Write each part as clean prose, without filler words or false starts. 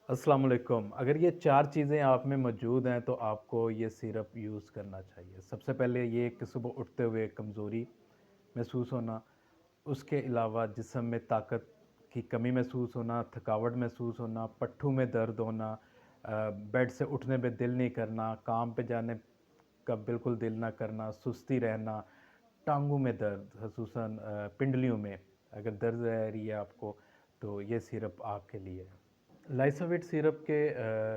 अस्सलाम वालेकुम। अगर ये 4 चीज़ें आप में मौजूद हैं तो आपको ये सिरप यूज़ करना चाहिए। सबसे पहले ये कि सुबह उठते हुए कमज़ोरी महसूस होना, उसके अलावा जिस्म में ताकत की कमी महसूस होना, थकावट महसूस होना, पट्ठों में दर्द होना, बेड से उठने पे दिल नहीं करना, काम पे जाने का बिल्कुल दिल ना करना, सुस्ती रहना, टाँगों में दर्द, ख़ुसूसन पिंडलियों में अगर दर्द रह रही है आपको, तो ये सिरप आपके लिए है। लाइसोविट सिरप के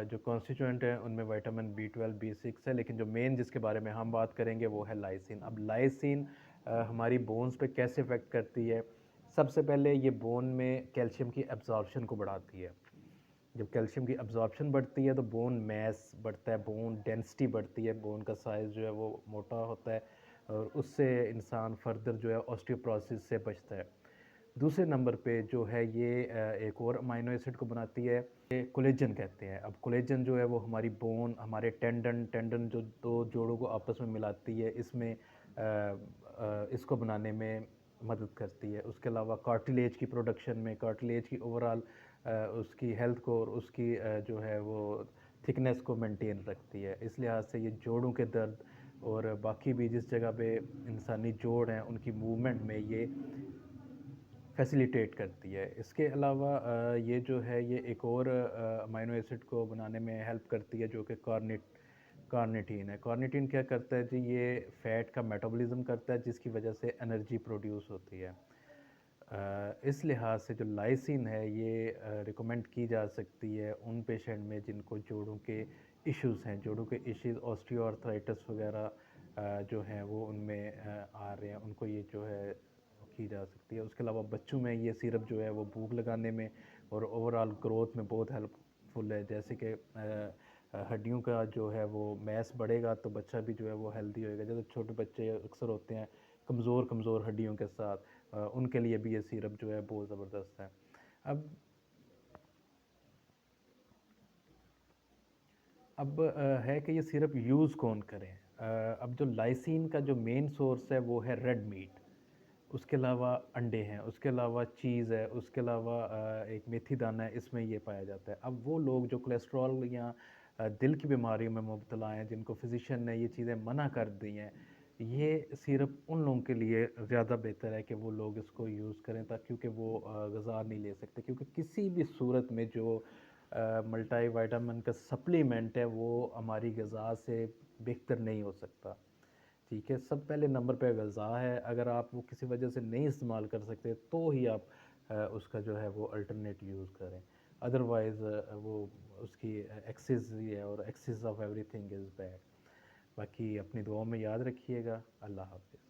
जो कॉन्स्टिट्यूएंट हैं उनमें विटामिन बी 12 बी 6 है, लेकिन जो मेन जिसके बारे में हम बात करेंगे वो है लाइसिन। अब लाइसिन हमारी बोन्स पे कैसे इफ़ेक्ट करती है? सबसे पहले ये बोन में कैल्शियम की एब्जॉर्प्शन को बढ़ाती है। जब कैल्शियम की एब्जॉर्प्शन बढ़ती है तो बोन मैस बढ़ता है, बोन डेंसिटी बढ़ती है, बोन का साइज़ जो है वो मोटा होता है और उससे इंसान फर्दर जो है ऑस्टियोपोरोसिस से बचता है। दूसरे नंबर पे जो है ये एक और अमाइनो एसिड को बनाती है, ये कोलेजन कहते हैं। अब कोलेजन जो है वो हमारी बोन, हमारे टेंडन टेंडन जो दो जोड़ों को आपस में मिलाती है, इसमें इसको बनाने में मदद करती है। उसके अलावा कार्टिलेज की प्रोडक्शन में, कार्टिलेज की ओवरऑल उसकी हेल्थ को और उसकी जो है वो थिकनेस को मेंटेन रखती है। इस लिहाज से ये जोड़ों के दर्द और बाकी भी जिस जगह पे इंसानी जोड़ हैं उनकी मूवमेंट में ये फैसिलिटेट करती है। इसके अलावा ये जो है ये एक और अमाइनो एसिड को बनाने में हेल्प करती है जो कि कार्निटीन है। कार्निटीन क्या करता है जी, ये फैट का मेटाबॉलिज्म करता है जिसकी वजह से एनर्जी प्रोड्यूस होती है। इस लिहाज से जो लाइसिन है ये रिकमेंड की जा सकती है उन पेशेंट में जिनको जोड़ों के इश्यूज़ हैं, जोड़ों के इश्यूज़ ऑस्टियोआर्थराइटिस वगैरह जो हैं वो उनमें आ रहे हैं, उनको ये जो है की जा सकती है। उसके अलावा बच्चों में ये सिरप जो है वो भूख लगाने में और ओवरऑल ग्रोथ में बहुत हेल्पफुल है। जैसे कि हड्डियों का जो है वो मैस बढ़ेगा तो बच्चा भी जो है वो हेल्दी होएगा। जैसे छोटे बच्चे अक्सर होते हैं कमज़ोर कमज़ोर हड्डियों के साथ, उनके लिए भी ये सिरप जो है बहुत ज़बरदस्त है। अब है कि ये सिरप यूज़ कौन करें? अब जो लाइसिन का जो मेन सोर्स है वो है रेड मीट, उसके अलावा अंडे हैं, उसके अलावा चीज़ है, उसके अलावा एक मेथी दाना है, इसमें ये पाया जाता है। अब वो लोग जो कोलेस्ट्रॉल या दिल की बीमारियों में मुब्तला हैं, जिनको फिजिशियन ने ये चीज़ें मना कर दी हैं, ये सिरप उन लोगों के लिए ज़्यादा बेहतर है कि वो लोग इसको यूज़ करें, क्योंकि वो ग़िज़ा नहीं ले सकते, क्योंकि किसी भी सूरत में जो मल्टी विटामिन का सप्लीमेंट है वो हमारी ग़िज़ा से बेहतर नहीं हो सकता। ठीक है, सब पहले नंबर पे ग़िज़ा है। अगर आप वो किसी वजह से नहीं इस्तेमाल कर सकते तो ही आप उसका जो है वो अल्टरनेट यूज़ करें। अदरवाइज़ वो उसकी एक्सेस ही है और excess of everything is bad. बाकी अपनी दुआओं में याद रखिएगा। अल्लाह हाफ़िज़।